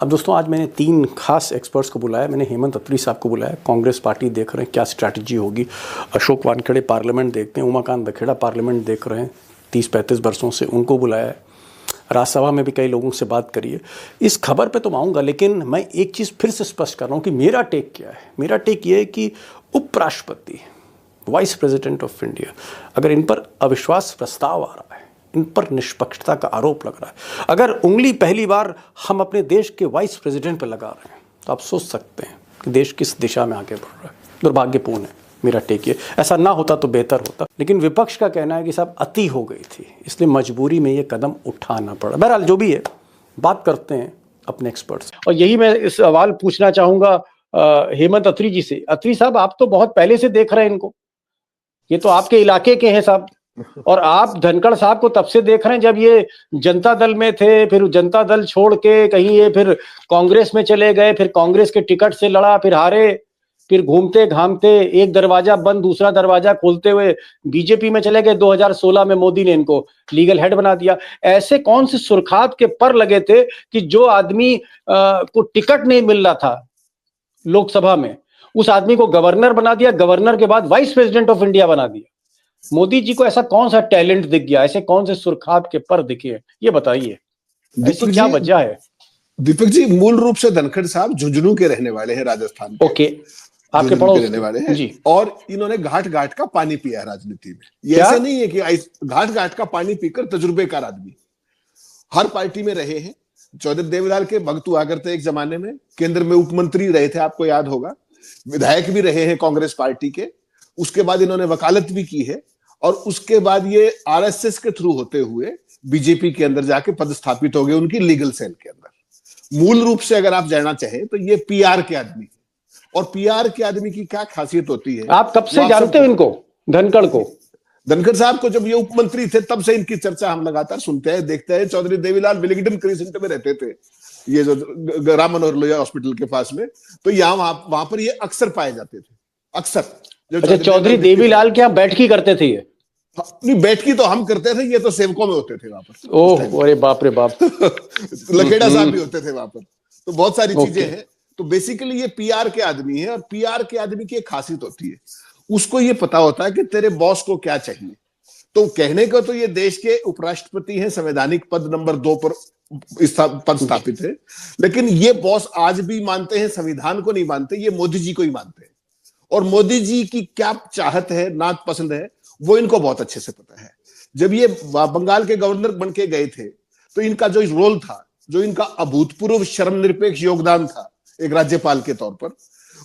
अब दोस्तों आज मैंने 3 खास एक्सपर्ट्स को बुलाया। मैंने हेमंत अत्री साहब को बुलाया, कांग्रेस पार्टी देख रहे हैं क्या स्ट्रैटेजी होगी। अशोक वानखेड़े पार्लियामेंट देखते हैं, उमाकांत बखेड़ा पार्लियामेंट देख रहे हैं 30-35 वर्षों से, उनको बुलाया है। राज्यसभा में भी कई लोगों से बात करिए। इस खबर पे तो मैं आऊँगा, लेकिन मैं एक चीज़ फिर से स्पष्ट कर रहा हूँ कि मेरा टेक क्या है। मेरा टेक ये है कि उपराष्ट्रपति, वाइस प्रेसिडेंट ऑफ इंडिया, अगर इन पर अविश्वास प्रस्ताव आ रहा है, इन पर निष्पक्षता का आरोप लग रहा है, अगर उंगली पहली बार हम अपने देश के वाइस प्रेसिडेंट पर लगा रहे हैं, तो आप सोच सकते हैं कि देश किस दिशा में आगे बढ़ रहा है। दुर्भाग्यपूर्ण है मेरा टेक ये। ऐसा ना होता तो बेहतर होता, लेकिन विपक्ष का कहना है कि साहब अति हो गई थी, इसलिए मजबूरी में ये कदम उठाना पड़ा। बहरहाल जो भी है, बात करते हैं अपने एक्सपर्ट्स। और यही मैं इस सवाल पूछना चाहूंगा हेमंत अत्री जी से। अत्री साहब, आप तो बहुत पहले से देख रहे हैं इनको, ये तो आपके इलाके के हैं साहब, और आप धनखड़ साहब को तब से देख रहे हैं जब ये जनता दल में थे, फिर जनता दल छोड़ के कहीं ये फिर कांग्रेस में चले गए, फिर कांग्रेस के टिकट से लड़ा, फिर हारे, फिर घूमते घामते एक दरवाजा बंद दूसरा दरवाजा खोलते हुए बीजेपी में चले गए। 2016 में मोदी ने इनको लीगल हेड बना दिया। ऐसे कौन से सुर्खात के पर लगे थे कि जो आदमी को टिकट नहीं मिल रहा था लोकसभा में, उस आदमी को गवर्नर बना दिया, गवर्नर के बाद वाइस प्रेसिडेंट ऑफ इंडिया बना दिया। मोदी जी को ऐसा कौन सा टैलेंट दिख गया, ऐसे कौन से सुर्खात के पर दिखे, ये बताइए, ऐसी क्या वजह है? दीपक जी, मूल रूप से धनखड़ साहब झुंझुनू के रहने वाले हैं, राजस्थान के। ओके, आपके पड़ोस रहने वाले हैं जी। और इन्होंने घाट घाट का पानी पिया है राजनीति में। ये ऐसे नहीं है कि घाट घाट का पानी पीकर तजुर्बेकार आदमी, हर पार्टी में रहे हैं। चौधरी देवीलाल के भक्त हुआ करते एक जमाने में, केंद्र में उप मंत्री रहे थे, आपको याद होगा, विधायक भी रहे हैं कांग्रेस पार्टी के। उसके बाद इन्होंने वकालत भी की है, और उसके बाद ये आरएसएस के थ्रू होते हुए बीजेपी के अंदर जाके पदस्थापित हो गए उनकी लीगल सेल के अंदर। मूल रूप से अगर आप जानना चाहें तो ये पीआर के आदमी, और पीआर के आदमी की क्या खासियत होती है। आप कब से जानते हो इनको, धनखड़ को? धनखड़ साहब को जब ये उप मंत्री थे तब से इनकी चर्चा हम लगातार सुनते हैं, देखते हैं। चौधरी देवीलाल विलिंगडन क्रिसेंट में रहते थे, ये जो राम मनोहर लोहिया हॉस्पिटल के पास में, तो यहाँ वहां पर ये अक्सर पाए जाते थे, अक्सर। अच्छा, चौधरी देवीलाल के यहाँ बैठकी करते थे ये? नहीं, बैठकी तो हम करते थे, ये तो सेवकों में होते थे वहां पर। ओह, अरे बाप रे बाप। लखेड़ा साहब भी होते थे वहां पर, तो बहुत सारी चीजें हैं। तो बेसिकली ये पीआर के आदमी है, और पीआर के आदमी की एक खासियत होती है, उसको ये पता होता है कि तेरे बॉस को क्या चाहिए। तो कहने को तो ये देश के उपराष्ट्रपति हैं, संवैधानिक पद नंबर 2 पर पद स्थापित है, लेकिन ये बॉस आज भी मानते हैं, संविधान को नहीं मानते, ये मोदी जी को ही मानते हैं। और मोदी जी की क्या चाहत है, नात पसंद है, वो इनको बहुत अच्छे से पता है। जब ये बंगाल के गवर्नर बन के गए थे, तो इनका जो रोल था, जो इनका अभूतपूर्व शर्मनिरपेक्ष योगदान था एक राज्यपाल के तौर पर,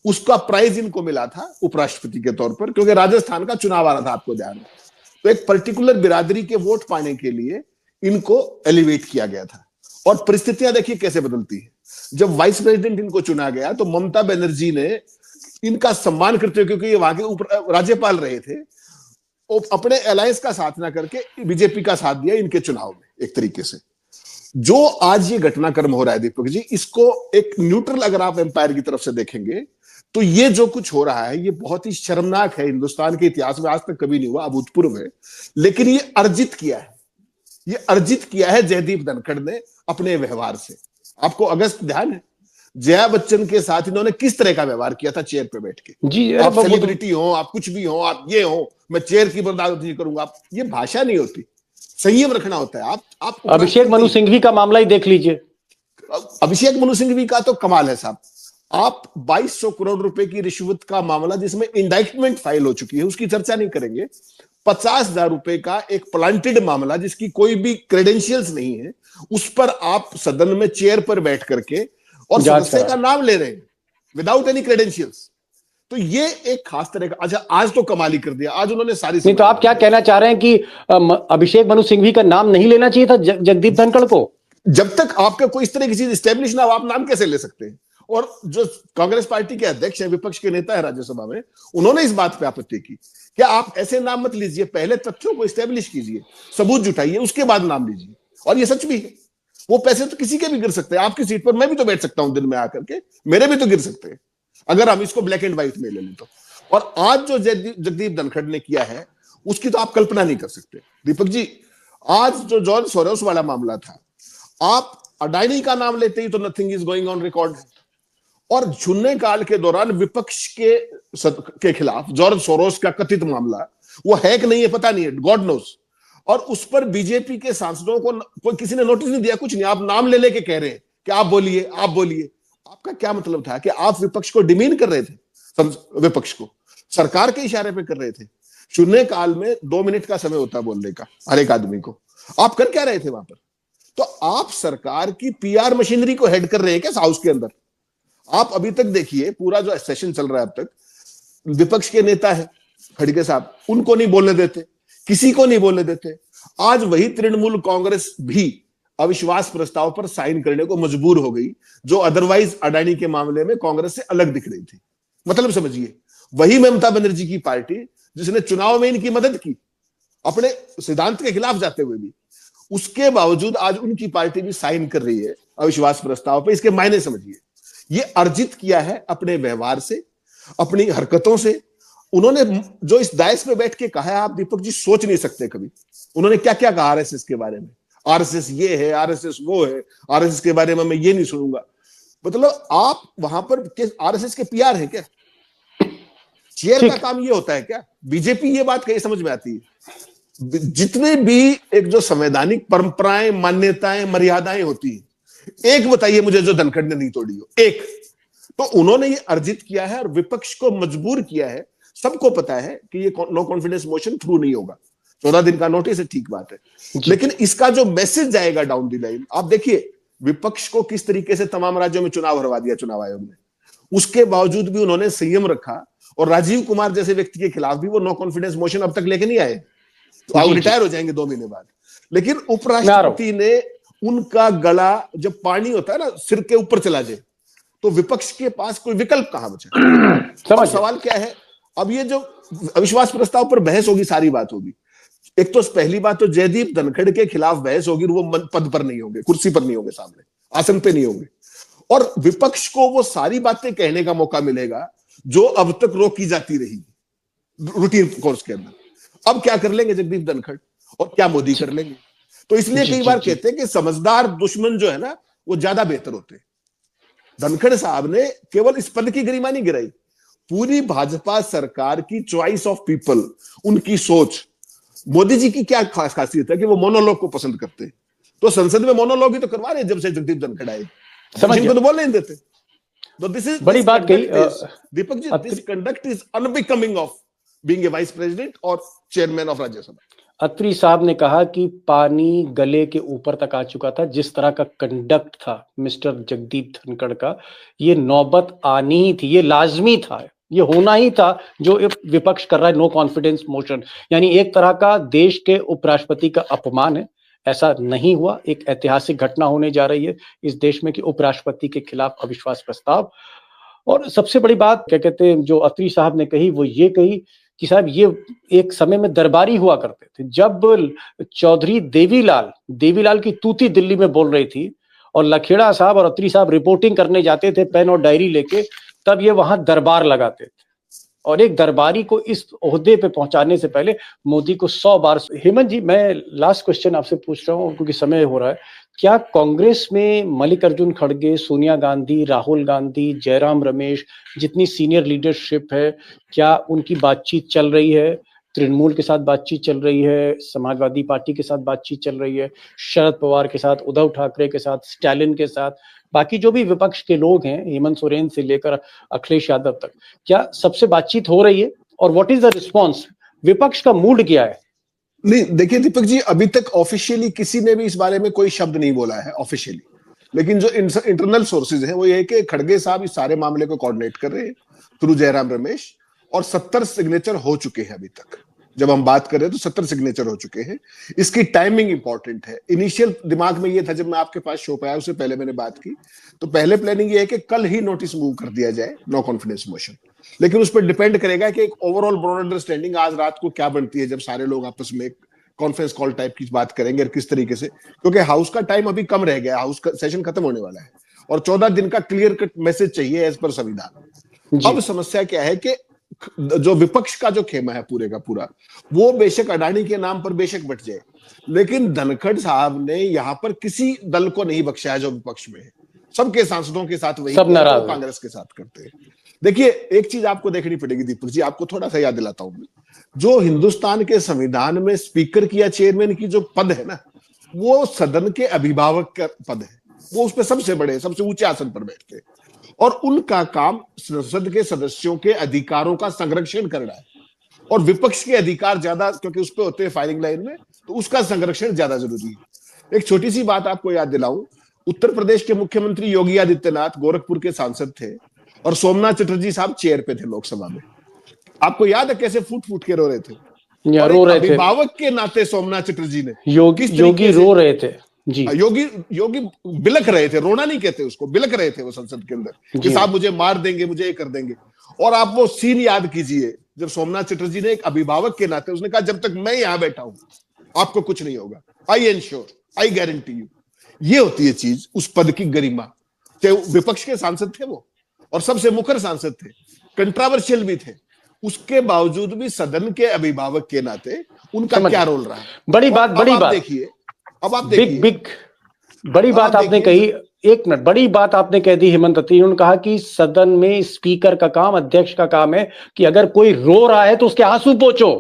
उसका प्राइज इनको मिला था उपराष्ट्रपति के तौर पर, क्योंकि राजस्थान का चुनाव आ रहा था, आपको ध्यान है। तो एक पर्टिकुलर बिरादरी के वोट पाने के लिए इनको एलिवेट किया गया था। और परिस्थितियां देखिए कैसे बदलती है। जब वाइस प्रेसिडेंट इनको चुना गया, तो ममता बनर्जी ने इनका सम्मान करते हुए, क्योंकि ये वहां के राज्यपाल रहे थे, अपने अलायंस का साथ ना करके बीजेपी का साथ दिया इनके चुनाव में। एक तरीके से जो आज ये घटनाक्रम हो रहा है दीपक जी, इसको एक न्यूट्रल अगर आप एम्पायर की तरफ से देखेंगे, तो ये जो कुछ हो रहा है ये बहुत ही शर्मनाक है। हिंदुस्तान के इतिहास में आज तक कभी नहीं हुआ, अभूतपूर्व है। लेकिन ये अर्जित किया है, ये अर्जित किया है जयदीप धनखड़ ने अपने व्यवहार से। आपको अगस्त ध्यान है, जया बच्चन के साथ इन्होंने किस तरह का व्यवहार किया था चेयर पे बैठ के। जी, आप सेलिब्रिटी हो, आप कुछ भी हो, आप ये हो, मैं चेयर की बर्दाश्त नहीं करूंगा, ये भाषा नहीं होती, संयम रखना होता है। आप अभिषेक मनु सिंघवी का मामला ही देख लीजिए। अभिषेक मनु सिंघवी का तो कमाल है साहब। आप 2200 करोड़ रुपए की रिश्वत का मामला, जिसमें इंडाइटमेंट फाइल हो चुकी है, उसकी चर्चा नहीं करेंगे। 50,000 रुपए का एक प्लांटेड मामला, जिसकी कोई भी क्रेडेंशियल्स नहीं है, उस पर आप सदन में चेयर पर बैठ करके और सदस्य का नाम ले रहे हैं विदाउट एनी क्रेडेंशियल्स। तो ये एक खास तरह का, अच्छा आज तो कमाल ही कर दिया, आज उन्होंने सारी नहीं, तो आप क्या कहना चाह रहे हैं कि अभिषेक मनु सिंघवी का नाम नहीं लेना चाहिए था जगदीप धनखड़ को? जब तक आपका कोई इस तरह की चीज स्टैब्लिश ना हो, आप नाम कैसे ले सकते हैं? और जो कांग्रेस पार्टी के अध्यक्ष है, विपक्ष के नेता है राज्यसभा में, उन्होंने इस बात पे आपत्ति की, क्या आप ऐसे नाम मत लीजिए, पहले तथ्यों को स्टैब्लिश कीजिए, सबूत जुटाइए, उसके बाद नाम लीजिए। और ये सच भी है, वो पैसे तो किसी के भी गिर सकते हैं। आपकी सीट पर मैं भी तो बैठ सकता हूं दिन में आकर के, मेरे भी तो गिर सकते हैं, अगर हम इसको ब्लैक एंड व्हाइट में ले लें तो। और आज जो जगदीप धनखड़ ने किया है, उसकी तो आप कल्पना नहीं कर सकते दीपक जी। आज जो जॉर्ज सोरोस वाला मामला था, आप अडानी का नाम लेते ही तो nothing is going on record. और शून्य काल के दौरान विपक्ष के खिलाफ जॉर्ज सोरोस का कथित मामला, वो है कि नहीं है पता नहीं है, गॉड नोस, और उस पर बीजेपी के सांसदों को कोई किसी ने नोटिस नहीं दिया, कुछ नहीं, आप नाम ले लेके कह रहे हैं कि आप बोलिए आप बोलिए। आपका क्या मतलब था कि आप विपक्ष को डिमीन कर रहे थे, विपक्ष को सरकार के इशारे पे कर रहे थे। शून्य काल में 2 मिनट का समय होता है बोलने का हर एक आदमी को, आप कर क्या रहे थे वहां पर? तो आप सरकार की पीआर मशीनरी को हेड कर रहे हैं क्या हाउस के अंदर? आप अभी तक देखिए पूरा जो सेशन चल रहा है अब तक, विपक्ष के नेता है खड़गे साहब, उनको नहीं बोलने देते, किसी को नहीं बोलने देते। आज वही तृणमूल कांग्रेस भी अविश्वास प्रस्ताव पर साइन करने को मजबूर हो गई, जो अदरवाइज अडानी के मामले में कांग्रेस से अलग दिख रही थी। मतलब समझिए, वही ममता बनर्जी की पार्टी जिसने चुनाव में इनकी मदद की अपने सिद्धांत के खिलाफ जाते हुए भी, उसके बावजूद आज उनकी पार्टी भी साइन कर रही है अविश्वास प्रस्ताव पर। इसके मायने समझिए, ये अर्जित किया है अपने व्यवहार से, अपनी हरकतों से। उन्होंने जो इस दायस में बैठ के कहा है, आप दीपक जी सोच नहीं सकते कभी उन्होंने क्या क्या कहा आरएसएस के बारे में। आरएसएस ये है, आरएसएस वो है, आरएसएस के बारे में मैं ये नहीं सुनूंगा। मतलब आप वहां पर आरएसएस के पीआर है क्या? चेयर का काम ये होता है क्या? बीजेपी ये बात कहीं समझ में आती है। जितने भी एक जो संवैधानिक परंपराएं, मान्यताएं, मर्यादाएं होती है, एक बताइए मुझे जो धनखड़ ने नहीं तोड़ी हो, एक। तो उन्होंने ये अर्जित किया है और विपक्ष को मजबूर किया है। सबको पता है कि ये नो कॉन्फिडेंस मोशन थ्रू नहीं होगा, 14 दिन का नोटिस है, ठीक बात है, लेकिन इसका जो मैसेज जाएगा डाउन द लाइन, आप देखिए विपक्ष को किस तरीके से तमाम राज्यों में चुनाव हरवा दिया चुनाव आयोग ने। उसके बावजूद भी उन्होंने संयम रखा, और राजीव कुमार जैसे व्यक्ति के खिलाफ भी वो नो कॉन्फिडेंस मोशन अब तक लेके नहीं आए। तो आप रिटायर हो जाएंगे 2 महीने बाद। लेकिन उपराष्ट्रपति ने उनका गला, जब पानी होता है ना सिर के ऊपर चला जाए, तो विपक्ष के पास कोई विकल्प कहां बचा? और सवाल क्या है, अब ये जो अविश्वास प्रस्ताव पर बहस होगी, सारी बात होगी। एक तो पहली बात तो जयदीप धनखड़ के खिलाफ बहस होगी, वो पद पर नहीं होंगे, कुर्सी पर नहीं होंगे, सामने आसन पे नहीं होंगे, और विपक्ष को वो सारी बातें कहने का मौका मिलेगा जो अब तक रोकी जाती रही रूटीन कोर्स के अंदर। अब क्या कर लेंगे जगदीप धनखड़, और क्या मोदी कर लेंगे? तो इसलिए कई बार कहते हैं कि समझदार दुश्मन जो है ना, वो ज्यादा बेहतर होते हैं। धनखड़ साहब ने केवल इस पद की गरिमा नहीं गिराई, पूरी भाजपा सरकार की चॉइस ऑफ पीपल, उनकी सोच। मोदी जी की क्या खास खासियत है कि वो मोनोलॉग को पसंद करते हैं, तो संसद में मोनोलॉग ही तो करवा रहे जब से जगदीप धनखड़ आए, इनको तो बोलने नहीं देते। तो दिस इज बड़ी बात कही Deepak ji, this conduct is unbecoming of being a vice president और चेयरमैन ऑफ राज्यसभा। अत्री साहब ने कहा कि पानी गले के ऊपर तक आ चुका था, जिस तरह का कंडक्ट था मिस्टर जगदीप धनखड़ का, ये नौबत आनी ही थी, ये लाजमी था, ये होना ही था जो विपक्ष कर रहा है नो कॉन्फिडेंस मोशन। यानी एक तरह का देश के उपराष्ट्रपति का अपमान है। ऐसा नहीं हुआ, एक ऐतिहासिक घटना होने जा रही है इस देश में कि उपराष्ट्रपति के खिलाफ अविश्वास प्रस्ताव। और सबसे बड़ी बात क्या कहते हैं जो अत्री साहब ने कही, वो ये कही कि साहब ये एक समय में दरबारी हुआ करते थे। जब चौधरी देवीलाल की तूती दिल्ली में बोल रही थी और लखेड़ा साहब और अत्री साहब रिपोर्टिंग करने जाते थे पेन और डायरी लेके, तब ये वहां दरबार लगाते थे। और एक दरबारी को इस ओहदे पे पहुंचाने से पहले मोदी को 100 बार। हेमंत जी, मैं लास्ट क्वेश्चन आपसे पूछ रहा हूँ क्योंकि समय हो रहा है। क्या कांग्रेस में मल्लिकार्जुन खड़गे, सोनिया गांधी, राहुल गांधी, जयराम रमेश, जितनी सीनियर लीडरशिप है, क्या उनकी बातचीत चल रही है? तृणमूल के साथ बातचीत चल रही है, समाजवादी पार्टी के साथ बातचीत चल रही है, शरद पवार के साथ, उद्धव ठाकरे के साथ, स्टालिन के साथ, बाकी जो भी विपक्ष के लोग हैं, हेमंत सोरेन से लेकर अखिलेश यादव तक, क्या सबसे बातचीत हो रही है? और व्हाट इज द रिस्पॉन्स? विपक्ष का मूड क्या है? नहीं देखिए दीपक जी, अभी तक ऑफिशियली किसी ने भी इस बारे में कोई शब्द नहीं बोला है ऑफिशियली, लेकिन जो इंटरनल सोर्सेज हैं वो ये है कि खड़गे साहब इस सारे मामले को कोऑर्डिनेट कर रहे हैं थ्रू जयराम रमेश, और 70 सिग्नेचर हो चुके हैं अभी तक। जब हम बात कर रहे हैं तो 70 सिग्नेचर हो चुके हैं। इसकी टाइमिंग इंपॉर्टेंट है। इनिशियल दिमाग में ये था, जब मैं आपके पास शो पे आया उससे पहले मैंने बात की, तो पहले प्लानिंग ये है कि कल ही नोटिस मूव कर दिया जाए नो कॉन्फिडेंस मोशन, लेकिन उस पर डिपेंड करेगा कि एक ओवरऑल ब्रॉड अंडरस्टैंडिंग आज रात को क्या बनती है, जब सारे लोग आपस में कॉन्फ्रेंस कॉल टाइप की बात करेंगे और किस तरीके से, क्योंकि हाउस का टाइम अभी कम रह गया, हाउस का सेशन खत्म होने वाला है और 14 दिन का क्लियर कट मैसेज चाहिए एज पर संविधान। अब समस्या क्या है कि जो विपक्ष का जो खेमा है पूरे का पूरा, वो बेशक अडानी के नाम पर बेशक बट जाए, लेकिन धनखड़ साहब ने यहाँ पर किसी दल को नहीं बख्शा है जो विपक्ष में है। सबके सांसदों के साथ वही सब नाराज तो कांग्रेस के साथ करते हैं। देखिए, एक चीज आपको देखनी पड़ेगी दीपक जी, आपको थोड़ा सा याद दिलाता हूं मैं। जो हिंदुस्तान के संविधान में स्पीकर की या चेयरमैन की जो पद है ना, वो सदन के अभिभावक का पद है। वो उस पर सबसे बड़े, सबसे ऊंचे आसन पर बैठते हैं और उनका काम संसद के सदस्यों के अधिकारों का संरक्षण करना है। और विपक्ष के अधिकार ज्यादा, क्योंकि उस पर होते हैं फायरिंग लाइन में, तो उसका संरक्षण ज्यादा जरूरी है। एक छोटी सी बात आपको याद दिलाऊं, उत्तर प्रदेश के मुख्यमंत्री योगी आदित्यनाथ गोरखपुर के सांसद थे और सोमनाथ चटर्जी साहब चेयर पे थे लोकसभा में। आपको याद है कैसे फूट फूट के रो रहे थे? और रो रहे थे अभिभावक के नाते सोमनाथ चटर्जी ने, योगी रो रहे थे जी। योगी बिलक रहे थे, रोना नहीं कहते उसको, बिलक रहे थे वो संसद के अंदर कि साहब मुझे मार देंगे, मुझे ये कर देंगे। और आप वो सीन याद कीजिए जब सोमनाथ चटर्जी ने एक अभिभावक के नाते उसने कहा जब तक मैं यहां बैठा हूं आपको कुछ नहीं होगा, आई एंश्योर, आई गारंटी यू। ये होती है चीज, उस पद की गरिमा। चाहे विपक्ष के सांसद थे वो और सबसे मुखर सांसद थे, कंट्रोवर्शियल भी थे, उसके बावजूद भी सदन के अभिभावक के नाते उनका क्या रोल रहा है। बड़ी बात देखिए, अब आप देखिए, बिग बड़ी बात आपने कही। एक मिनट, बड़ी बात आपने कह दी हेमंत अत्री। उन्होंने कहा कि सदन में स्पीकर का काम, अध्यक्ष का काम है कि अगर कोई रो रहा है तो उसके आंसू पोंछो।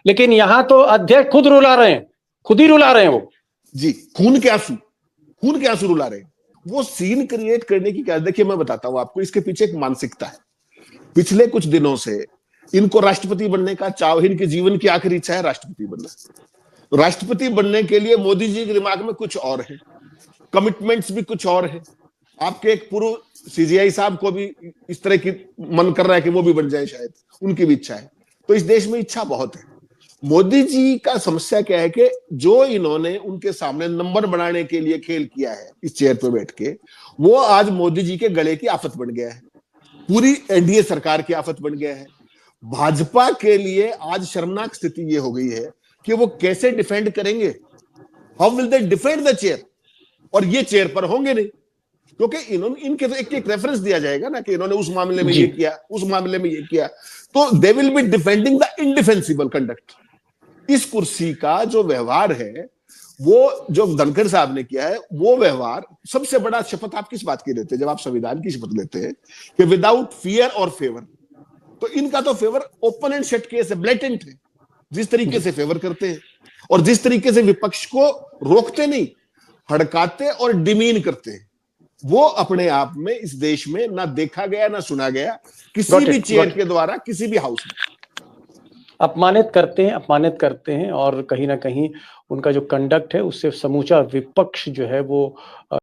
लेकिन यहां तो अध्यक्ष खुद रुला रहे हैं, खुद ही रुला रहे हैं वो जी, खून के आंसू रुला रहे हैं। वो सीन क्रिएट करने की क्या, देखिए मैं बताता हूं आपको, इसके पीछे एक मानसिकता है। पिछले कुछ दिनों से इनको राष्ट्रपति बनने का चाव, इनके जीवन की आखिरी इच्छा है राष्ट्रपति बनना। राष्ट्रपति बनने के लिए मोदी जी के दिमाग में कुछ और है, कमिटमेंट्स भी कुछ और है। आपके एक पूर्व सीजीआई साहब को भी इस तरह की मन कर रहा है कि वो भी बन जाए, शायद उनकी भी इच्छा है। तो इस देश में इच्छा बहुत है। मोदी जी का समस्या क्या है कि जो इन्होंने उनके सामने नंबर बनाने के लिए खेल किया है इस चेयर पे बैठ के, वो आज मोदी जी के गले की आफत बन गया है, पूरी एनडीए सरकार की आफत बन गया है। भाजपा के लिए आज शर्मनाक स्थिति ये हो गई है कि वो कैसे डिफेंड करेंगे, how will they defend the chair. और ये चेयर पर होंगे नहीं, क्योंकि इन्होंने, इनके तो एक रेफरेंस दिया जाएगा ना कि इन्होंने उस मामले में ये किया, उस मामले में ये किया, तो they will be defending the indefensible conduct. इस कुर्सी का जो व्यवहार है, वो जो धनखड़ साहब ने किया है, वो व्यवहार सबसे बड़ा शपथ आप किस बात की लेते हैं? जब आप संविधान की शपथ लेते हैं कि विदाउट फियर और फेवर, तो इनका तो favour open and shut case है, ब्लेटेंट है। जिस तरीके से फेवर करते हैं और जिस तरीके से विपक्ष को रोकते नहीं, हड़काते और डिमीन करते हैं, वो अपने आप में इस देश में ना देखा गया ना सुना गया किसी भी चेयर के द्वारा, किसी भी हाउस में। अपमानित करते हैं और कहीं ना कहीं उनका जो कंडक्ट है उससे समूचा विपक्ष जो है वो